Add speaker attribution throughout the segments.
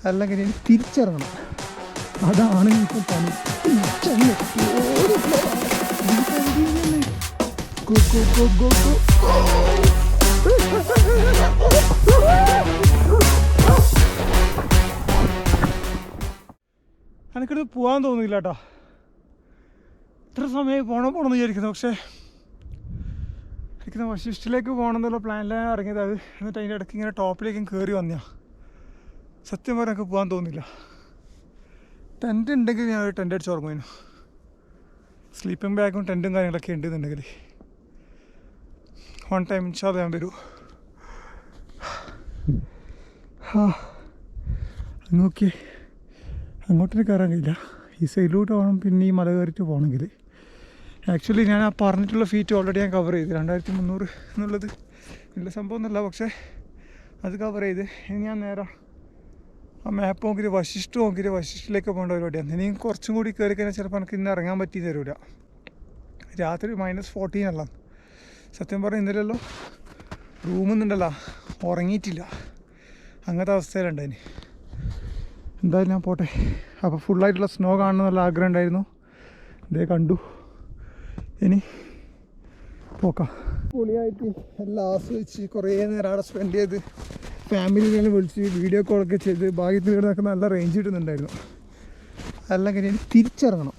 Speaker 1: അല്ലെങ്കിൽ ഇനി തിരിച്ചിറങ്ങണം. അതാണ് ഇപ്പം പണി. എനിക്കിത് പോകാൻ തോന്നിയില്ല കേട്ടോ. ഇത്ര സമയം പോകണമെന്ന് വിചാരിക്കുന്നു. പക്ഷേ എനിക്ക് വശിഷ്ഠിലേക്ക് പോകണമെന്നുള്ള പ്ലാനിലാണ് ഇറങ്ങിയത്. അത് എന്നിട്ട് അതിൻ്റെ ഇടയ്ക്ക് ഇങ്ങനെ ടോപ്പിലേക്കും കയറി വന്നതാണ്. സത്യം പറഞ്ഞാൽ എനിക്ക് പോകാൻ തോന്നില്ല. ടെൻറ്റ് ഉണ്ടെങ്കിൽ ഞാൻ ഒരു ടെൻറ്റ് അടിച്ച് ഉറങ്ങുന്നു. സ്ലീപ്പിംഗ് ബാഗും ടെൻറ്റും കാര്യങ്ങളൊക്കെ ഉണ്ടെന്നുണ്ടെങ്കിൽ വൺ ടൈം ഇൻഷാല്ലാ ഞാൻ വരൂ. നോക്കി അങ്ങോട്ടേക്ക് കയറാൻ കഴിയില്ല. ഈ സൈഡിലോട്ട് പോകണം. പിന്നെ ഈ മല കയറിയിട്ട് പോകണമെങ്കിൽ ആക്ച്വലി ഞാൻ ആ പറഞ്ഞിട്ടുള്ള ഫീറ്റ് ഓൾറെഡി ഞാൻ കവർ ചെയ്ത് 2300 എന്നുള്ളത് വലിയ സംഭവമൊന്നുമല്ല. പക്ഷേ അത് കവർ ചെയ്ത് ഇനി ഞാൻ നേരെ ആ മാപ്പ് നോക്കിയിട്ട് വശിഷ്ഠിലേക്ക് പോകേണ്ട പരിപാടിയാണ്. ഇനി കുറച്ചും കൂടി കയറി കഴിഞ്ഞാൽ ചിലപ്പോൾ എനിക്ക് ഇന്ന് ഇറങ്ങാൻ പറ്റി തരൂല. രാത്രി -14 അല്ല. സത്യം പറഞ്ഞാൽ ഇന്നലെയല്ലോ റൂമിൽ നിന്നുണ്ടല്ലോ ഉറങ്ങിയിട്ടില്ല. അങ്ങനത്തെ അവസ്ഥയിലുണ്ടായിന്. എന്തായാലും ഞാൻ പോട്ടെ. അപ്പോൾ ഫുള്ളായിട്ടുള്ള സ്നോ കാണണം എന്നുള്ള ആഗ്രഹം ഉണ്ടായിരുന്നു. ഇതേ കണ്ടു. ഇനി പോക്കാം. പൊളിയായിട്ട് എല്ലാം ആസ്വദിച്ച് കുറേ നേരം അവിടെ സ്പെൻഡ് ചെയ്ത് ഫാമിലികളെ വിളിച്ച് വീഡിയോ കോളൊക്കെ ചെയ്ത് ഭാഗ്യത്തിൽ നിന്നൊക്കെ നല്ല റേഞ്ച് കിട്ടുന്നുണ്ടായിരുന്നു. അല്ലെങ്കിൽ ഇനി തിരിച്ചിറങ്ങണം.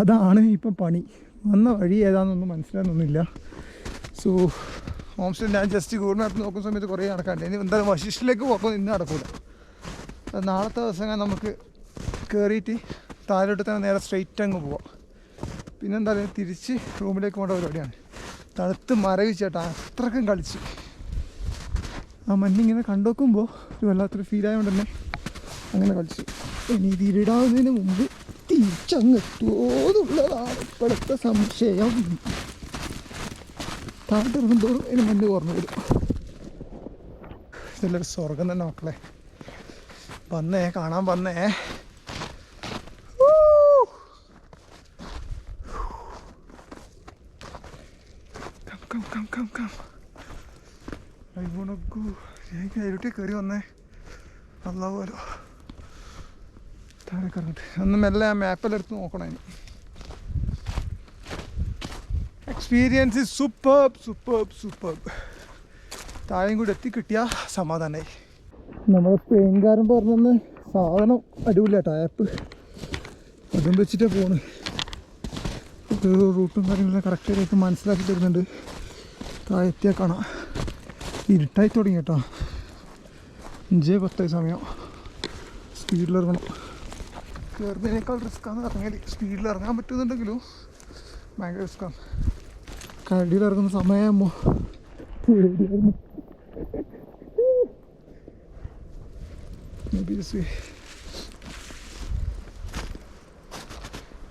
Speaker 1: അതാണ് ഇപ്പം പണി. വന്ന വഴി ഏതാണെന്നൊന്നും മനസ്സിലാകുന്നൊന്നുമില്ല. സോ ഹോം സ്റ്റേ ഞാൻ ജസ്റ്റ് ഗൂഗിൾ മാപ്പ് നോക്കുന്ന സമയത്ത് കുറേ നടക്കാണ്ട്. ഇനി എന്തായാലും വശിഷ്ഠിലേക്ക് പോകുമ്പോൾ ഇന്ന് നടക്കില്ല. നാളത്തെ ദിവസം നമുക്ക് കയറിയിട്ട് താഴോട്ട് തന്നെ നേരെ സ്ട്രെയിറ്റ് അങ്ങ് പോവാം. പിന്നെ എന്തായാലും തിരിച്ച് റൂമിലേക്ക് പോകേണ്ട പരിപാടിയാണ്. തണുത്ത് മരവിച്ചേട്ടാ അത്രക്കും കളിച്ച് ആ മഞ്ഞിങ്ങനെ കണ്ടു നോക്കുമ്പോൾ ഒരു വല്ലാത്തൊരു ഫീലായതുകൊണ്ട് തന്നെ അങ്ങനെ കളിച്ചു. ഇനി ഇതിരിടാവുന്നതിന് മുമ്പ് തിരിച്ചങ്ങെത്തുന്നതാണ് ഇപ്പോഴത്തെ സംശയം. താഴ്ത്തിറങ്ങും തോറും ഇതിന് മഞ്ഞ് കുറഞ്ഞു വരും. ഇതെല്ലാവരും സ്വർഗം തന്നെ മക്കളെ. വന്നേ കാണാൻ വന്നേ. ഇരുട്ടി കയറി വന്നേ. നല്ലാവുമല്ലോ. താഴെ കറങ്ങിട്ട് ഒന്ന് മെല്ലെ ആ മാപ്പെല്ലാം എടുത്ത് നോക്കണം. ഇനി എക്സ്പീരിയൻസ് സൂപ്പർബ്. താഴെയും കൂടി എത്തിക്കിട്ടിയാൽ സമാധാനമായി. നമ്മുടെ സ്പെയിൻകാരൻ പറഞ്ഞെന്ന് സാധനം അടിപൊളിയാ. ടാപ്പ് അതും വെച്ചിട്ടാണ് പോണ്. റൂട്ടും കാര്യങ്ങളെല്ലാം കറക്റ്റായിട്ട് മനസ്സിലാക്കി തരുന്നുണ്ട്. താഴെ എത്തിയാൽ കാണാം. ഇരുട്ടായി തുടങ്ങി കേട്ടോ. 5:10 സമയം. സ്പീഡിലിറങ്ങണം. കയറുന്നതിനേക്കാൾ റിസ്ക്കാന്ന് ഇറങ്ങിയാൽ സ്പീഡിൽ ഇറങ്ങാൻ പറ്റുന്നുണ്ടെങ്കിലും ഭയങ്കര റിസ്ക്കാണ്. കടിയിലിറങ്ങുന്ന സമയമാകുമ്പോൾ പേടിയായിരുന്നു.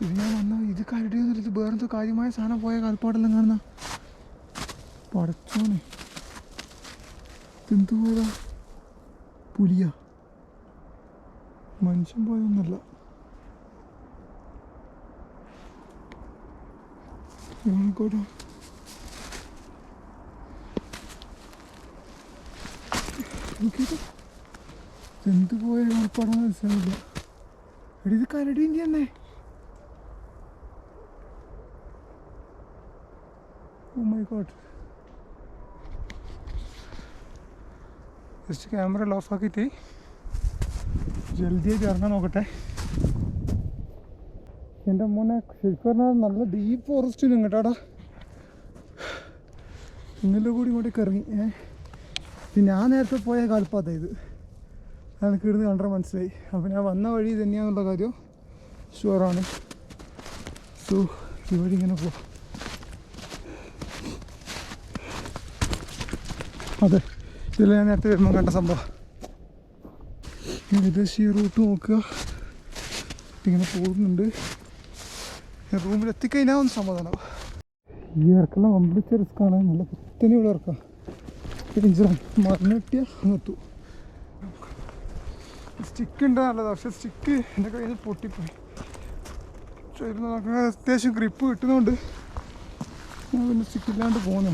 Speaker 1: ഇത് ഞാൻ വന്ന ഇത് കരടിയൊന്നുമില്ല. ഇത് വേറെന്തോ കാര്യമായ സാധനം പോയ കാൽപ്പാടെല്ലാം കാണുന്ന പടച്ചോനെ. എന്തു പോയതാ? പുലിയ? മനുഷ്യൻ പോയൊന്നല്ല. കോട്ടോ എന്ത് പോയ കാൽപ്പാടാന്ന് മനസ്സിലാവില്ല. എടി ഇത് കരടിൻ്റെ തന്നെ. Oh my god. Just camera off ആക്കിയിട്ട് ജൽദിയായിട്ട് ഇറങ്ങാൻ നോക്കട്ടെ. എൻ്റെ മോനെ ശരിക്കും പറഞ്ഞാൽ നല്ല ഡീപ്പ് ഫോറസ്റ്റിലും കേട്ടാടാ. ഇന്നലെ കൂടി ഇങ്ങോട്ടേക്ക് ഇറങ്ങി. പിന്നെ ഞാൻ നേരത്തെ പോയ കാൽപ്പാത്ത ഇത് എനിക്ക് ഇവിടുന്ന് കണ്ടാൽ മനസ്സിലായി. അപ്പോൾ ഞാൻ വന്ന വഴി തന്നെയാണെന്നുള്ള കാര്യം ഷുവറാണ്. സോ ഈ വഴി ഇങ്ങനെ പോവാം. അതെ, ഇതിൽ ഞാൻ നേരത്തെ വരുമ്പോൾ കണ്ട സംഭവം. ഏകദേശം ഈ റൂട്ട് നോക്കുക. ഇങ്ങനെ പോകുന്നുണ്ട്. റൂമിൽ എത്തിക്കഴിഞ്ഞാൽ ഒന്ന് സമാധാനം. ഈ ഇറക്കെല്ലാം വമ്പിച്ച റിസ്ക്കാണ്. നല്ല കുത്തനെയുള്ള ഇറക്കാം. ഡേഞ്ചറാണ്. മറിഞ്ഞ് കിട്ടിയാൽ അങ്ങെത്തു. സ്റ്റിക്ക് ഉണ്ട് നല്ലതാണ്. പക്ഷെ സ്റ്റിക്ക് എൻ്റെ കയ്യിൽ നിന്ന് പൊട്ടിപ്പോയി. പക്ഷേ ഇത് നോക്കാൻ അത്യാവശ്യം ഗ്രിപ്പ് കിട്ടുന്നതുകൊണ്ട് ഞാൻ പിന്നെ സ്റ്റിക്കില്ലാണ്ട് പോകുന്നു.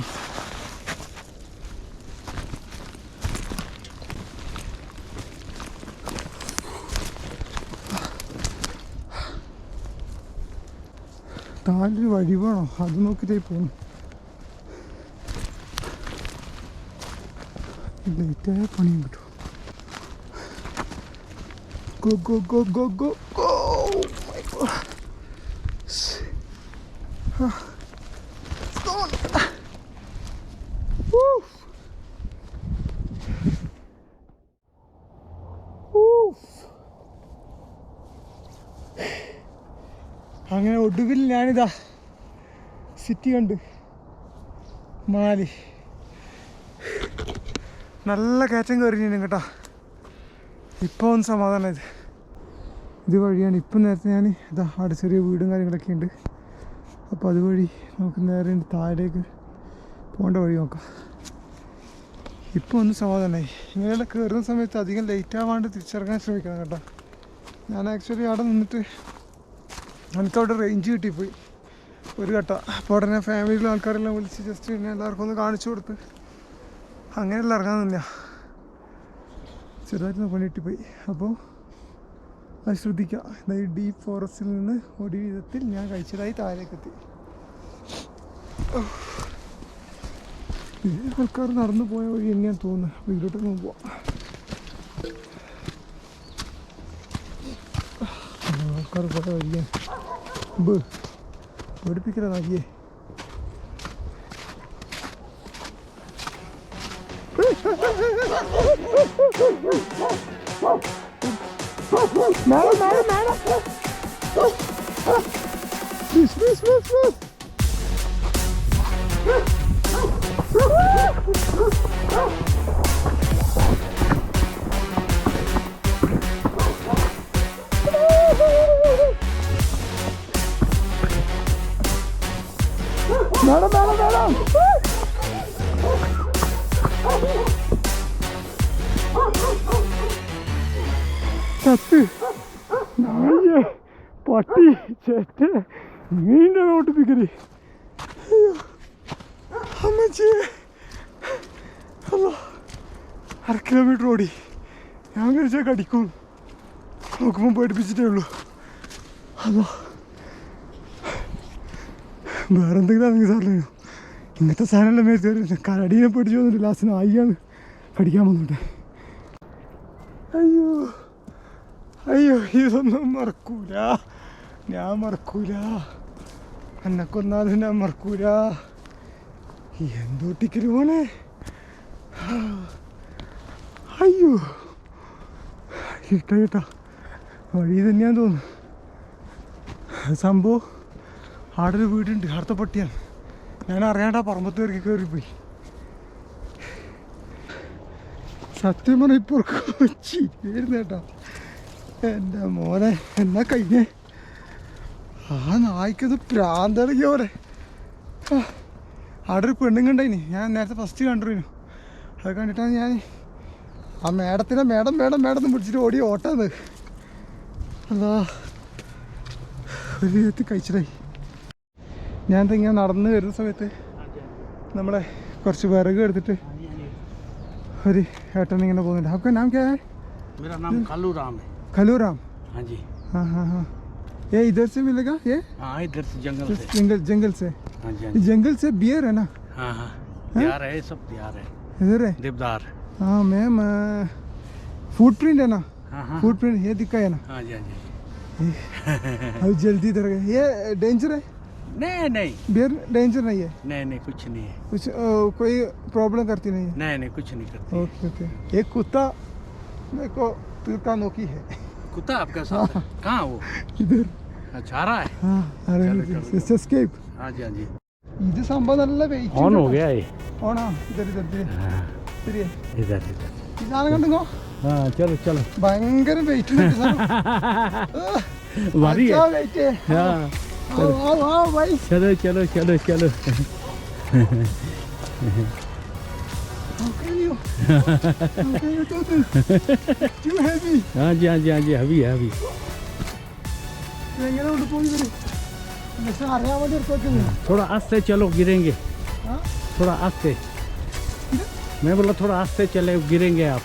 Speaker 1: താഴെ വഴി വേണോ അത് നോക്കിയിട്ടേ പോകണം. ലേറ്റായ പണിയും കിട്ടും. Go, go, go, go, go, go! Oh my God! It's gone! Woo! Woo! അങ്ങനെ ഒടുവിൽ ഞാനിതാ സിറ്റി കണ്ട്. മണാലി നല്ല കയറ്റം കയറിയിരുന്നു കേട്ടോ. ഇപ്പോൾ ഒന്ന് സമാധാനമായത്. ഇത് വഴിയാണ്. ഇപ്പം നേരത്തെ ഞാൻ ഇതാ അവിടെ ചെറിയ വീടും കാര്യങ്ങളൊക്കെ ഉണ്ട്. അപ്പോൾ അതുവഴി നമുക്ക് നേരെ താഴേക്ക് പോകേണ്ട വഴി നോക്കാം. ഇപ്പോൾ ഒന്ന് സമാധാനമായി. ഇങ്ങനെയുള്ള കയറുന്ന സമയത്ത് അധികം ലേറ്റ് ആവാണ്ട് തിരിച്ചിറങ്ങാൻ ശ്രമിക്കണം കേട്ടോ. ഞാൻ ആക്ച്വലി അവിടെ നിന്നിട്ട് എനിക്കവിടെ റേഞ്ച് കിട്ടിപ്പോയി ഒരു ഘട്ട. അപ്പോൾ ഉടനെ ഫാമിലിയിലെ ആൾക്കാരെല്ലാം വിളിച്ച് ജസ്റ്റ് പിന്നെ എല്ലാവർക്കും ഒന്ന് കാണിച്ചു കൊടുത്ത് അങ്ങനെയുള്ള ഇറങ്ങാനില്ല. ചെറുതായിട്ട് പണി കിട്ടിപ്പോയി. അപ്പോൾ അത് ശ്രദ്ധിക്കുക. അതായത് ഡീപ്പ് ഫോറസ്റ്റിൽ നിന്ന് ഒരു വിധത്തിൽ ഞാൻ കഴിച്ചതായി താഴേക്കെത്തി. ആൾക്കാർ നടന്നു പോയ വഴി തന്നെയാണ് തോന്നുന്നത്. അപ്പോൾ ഇതിലോട്ടൊന്നും പോവാം. ആൾക്കാർ പോയ വഴിയാണ്. പേടിപ്പിക്കല നാരിയേ. Madam. ചത്ത് നായ പട്ടി ചേട്ട നീണ്ട ഓട്ടിപ്പിക്കല്. അയ്യോ അമ്മച്ചേ. അല്ലോ 1/2 കിലോമീറ്റർ ഓടി. ഞാൻ കഴിച്ചാൽ കടിക്കും. നോക്കുമ്പോൾ പേടിപ്പിച്ചിട്ടേ ഉള്ളൂ. അല്ലോ വേറെന്തെങ്കിലും ആണെങ്കിൽ സാറിന് ഇങ്ങനത്തെ സാധനമെല്ലാം മേടിച്ചു കരടീനെ പേടിച്ചു വന്നിട്ട് ലാസ്റ്റ് നായിയാണ് കടിക്കാൻ വന്നിട്ട്. അയ്യോ ഇതൊന്നും മറക്കൂല. ഞാൻ മറക്കൂല. എന്നെ കൊന്നാലും ഞാൻ മറക്കൂല. എന്തോട്ടിക്കല് പോണേ. അയ്യോ കേട്ടാ വഴി തന്നെയാന്ന് തോന്നുന്നു. സംഭവം അവിടെ ഒരു വീടുണ്ട്. അടുത്ത പട്ടിയാണ്. ഞാൻ അറിയാണ്ട് ആ പറമ്പത്ത് കയറി കയറിപ്പോയി. സത്യം പറഞ്ഞാൽ ഇപ്പോൾ ചിരിയായിരുന്നു കേട്ടോ. എൻ്റെ മോനെ എന്നാ കഴിഞ്ഞേ. ആ നായ്ക്കത് പ്രാന്തടങ്ങിയ പോലെ. അവിടെ ഒരു പെണ്ണുങ്ങളുണ്ടായിനി. ഞാൻ നേരത്തെ ഫസ്റ്റ് കണ്ടിരുന്നു. അത് കണ്ടിട്ടാണ് ഞാൻ ആ മേഡത്തിനെ മേഡം പിടിച്ചിട്ട് ഓടി ഓട്ടാന്ന്. അല്ലാ ഒരു വിധത്തിൽ കഴിച്ചിട്ടായി. ഞാൻ ഇങ്ങനെ നടന്ന് വരുന്ന സമയത്ത് നമ്മളെ കുറച്ച് വിറക് എടുത്തിട്ട് ഒരു ഏട്ടൻ ഇങ്ങനെ പോകുന്നുണ്ട്. आपका नाम क्या है?
Speaker 2: मेरा नाम कालू राम है.
Speaker 1: कालू राम.
Speaker 2: हाँ जी.
Speaker 1: हाँ. ये इधर से मिलेगा ये?
Speaker 2: हाँ इधर से जंगल से.
Speaker 1: जंगल से.
Speaker 2: हाँ जी.
Speaker 1: जंगल से बियर है ना?
Speaker 2: हाँ दियार है. सब दियार है.
Speaker 1: इधर है
Speaker 2: देवदार.
Speaker 1: हाँ मैम फूट प्रिंट है ना?
Speaker 2: हाँ
Speaker 1: फूट प्रिंट ये दिखा है ना?
Speaker 2: हाँ जी.
Speaker 1: अभी जल्दी इधर गए. ये डेंजर है?
Speaker 2: नहीं
Speaker 1: बियर डेंजर नहीं है?
Speaker 2: नहीं कुछ नहीं है.
Speaker 1: कुछ कोई प्रॉब्लम करती नहीं है?
Speaker 2: नहीं कुछ नहीं करती.
Speaker 1: ओके. एक कुत्ता मेरे को तिरका नोकी है.
Speaker 2: कुत्ता आपका साथ है? कहाँ वो?
Speaker 1: इधर.
Speaker 2: जा रहा है.
Speaker 1: हाँ अरे एस्केप.
Speaker 2: हाँ जी.
Speaker 1: ഇത് സംഭവം നല്ല വെയിറ്റ്
Speaker 2: ऑन हो गया है.
Speaker 1: ഓണാ ഇതർ ശരിയാ.
Speaker 2: इधर
Speaker 1: ഈ സാധനം കണ്ടുങ്ങോ.
Speaker 2: हाँ चलो.
Speaker 1: ഭയങ്കര വെയിറ്റ് ഉണ്ട്
Speaker 2: भारी है.
Speaker 1: വെയിറ്റ്.
Speaker 2: हाँ
Speaker 1: आओ भाई.
Speaker 2: चलो.
Speaker 1: How can you do this? Too heavy.
Speaker 2: हाँ जी अभी
Speaker 1: എങ്ങനെ കൊണ്ട് പോയി വരും. പക്ഷെ അറിയാൻ വേണ്ടി എടുത്തോക്കുന്നു.
Speaker 2: थोड़ा आस्ते चलो गिरेंगे.
Speaker 1: हाँ
Speaker 2: थोड़ा आस्ते. मैं बोला थोड़ा आस्ते चले गिरेंगे आप.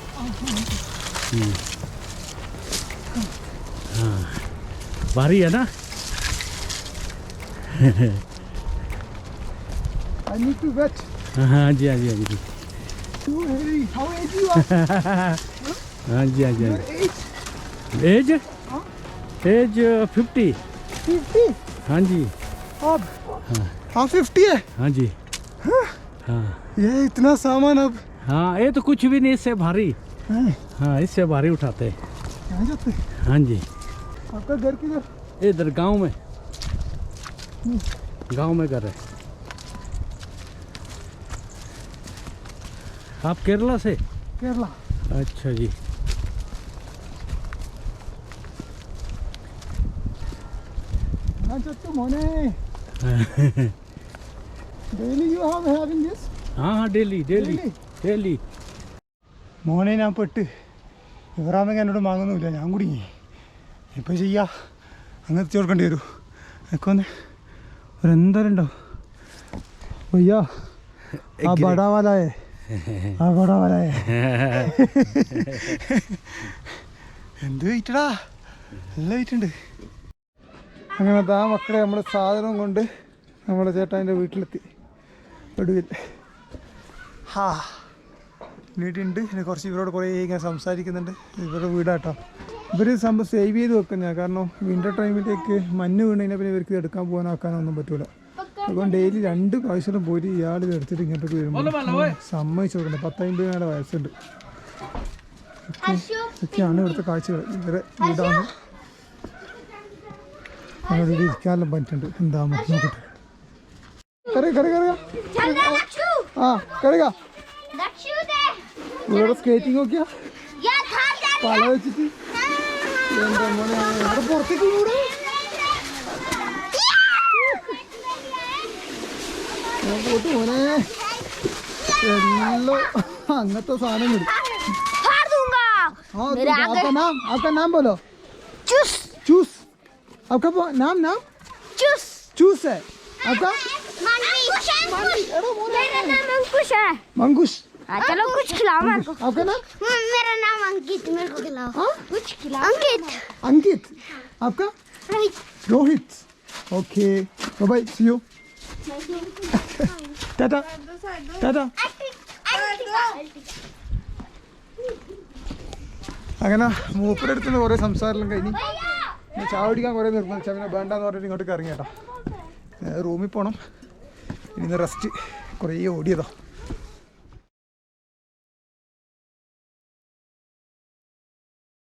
Speaker 2: हाँ भारी है ना.
Speaker 1: I need to wet.
Speaker 2: हाँ जी हाँ जी हाँ जी
Speaker 1: So, hey, how age you are?
Speaker 2: हाँ जी हाँ जी
Speaker 1: Your age?
Speaker 2: Age age 50
Speaker 1: 50?
Speaker 2: हाँ जी
Speaker 1: अब हाँ 50 है?
Speaker 2: हाँ जी हाँ
Speaker 1: ये इतना सामान अब
Speaker 2: हाँ ये तो कुछ भी नहीं इससे भारी
Speaker 1: हैं?
Speaker 2: हाँ इससे भारी उठाते हैं
Speaker 1: कहाँ जाते हैं?
Speaker 2: हाँ जी
Speaker 1: आपका घर किधर?
Speaker 2: इधर गांव में घर है। आप केरला से?
Speaker 1: केरला।
Speaker 2: अच्छा जी
Speaker 1: कहाँ जाते हो मोने? Daily you are having this?
Speaker 2: हाँ हाँ डेली डेली
Speaker 1: Daily?
Speaker 2: डेली
Speaker 1: മോനെ ഞാൻ പെട്ട് ഇവറാമയ്ക്ക് എന്നോട് വാങ്ങുന്നുമില്ല, ഞാൻ കുടുങ്ങി. ഇപ്പം ചെയ്യാ അങ്ങനെ ചേർക്കേണ്ടി വരും. എനിക്ക് വന്ന് ഒരെന്തായാലും ഉണ്ടാവും. भैया आप बड़ा वाला है, ആ बड़ा वाला है. എന്ത് വെയിറ്റടാ, നല്ല വെയിറ്റ് ഉണ്ട്. അങ്ങനെ ആ മക്കളെ നമ്മുടെ സാധനം കൊണ്ട് നമ്മുടെ ചേട്ടാൻ്റെ വീട്ടിലെത്തി ഒടുവിൽ. ഹാ വീടുണ്ട്. പിന്നെ കുറച്ച് ഇവരോട് കുറേ ഇങ്ങനെ സംസാരിക്കുന്നുണ്ട്. ഇവരുടെ വീടാട്ടോ. ഇവർ സംഭവം സേവ് ചെയ്ത് വെക്കുന്ന, കാരണം വിൻ്റർ ടൈമിലേക്ക് മഞ്ഞ് വീണതിനെ പിന്നെ ഇവർക്ക് എടുക്കാൻ പോകാനാക്കാനോ ഒന്നും പറ്റൂല. അതുകൊണ്ട് ഡെയിലി 2 പ്രാവശ്യം പോയി ഇയാൾ ഇത് എടുത്തിട്ട് ഇങ്ങോട്ടേക്ക് വരുമ്പോൾ സമ്മതിച്ചു കൊടുക്കണ്ടേ. 10-50 വയസ്സുണ്ട്. ഒക്കെയാണ് ഇവിടുത്തെ കാഴ്ചകൾ. ഇവരെ വീടാണ്. അവിടെ ഇരിക്കാനെല്ലാം പറ്റുന്നുണ്ട്. എന്താ നോക്കട്ടെ. ആ കറിയാ ഇവിടെ സ്കേറ്റിംഗ് നോക്കിയാ പല വെച്ചിട്ട് എന്താ മോനെ അവിടെ പുറത്തേക്ക് കൂടെ പോട്ട് മോനെ എല്ലാം അങ്ങനത്തെ സാധനം കിട്ടും. आपका नाम बोलो. चूस. आपका नाम चूस है. आपका मंकुश.
Speaker 3: चलो कुछ खिलाओ मेरे को.
Speaker 1: आपका नाम?
Speaker 3: मेरा नाम अंकित. मेरे को खिलाओ. कुछ खिलाओ.
Speaker 1: अंकित. आपका? Rohit. Okay bye see you. Tata tata. അങ്ങനെ മൂപ്പരുടെ അടുത്ത് നിന്ന് കുറേ സംസാരമെല്ലാം കഴിഞ്ഞ് പിന്നെ ചായ കുടിക്കാൻ കുറേ നിർബന്ധിച്ചാൽ പിന്നെ വേണ്ടെന്ന് പറഞ്ഞിട്ട് ഇങ്ങോട്ടേക്ക് ഇറങ്ങി കേട്ടോ. റൂമിൽ പോകണം. ഇനി റെസ്റ്റ്. കുറേ ഓടിയതോ.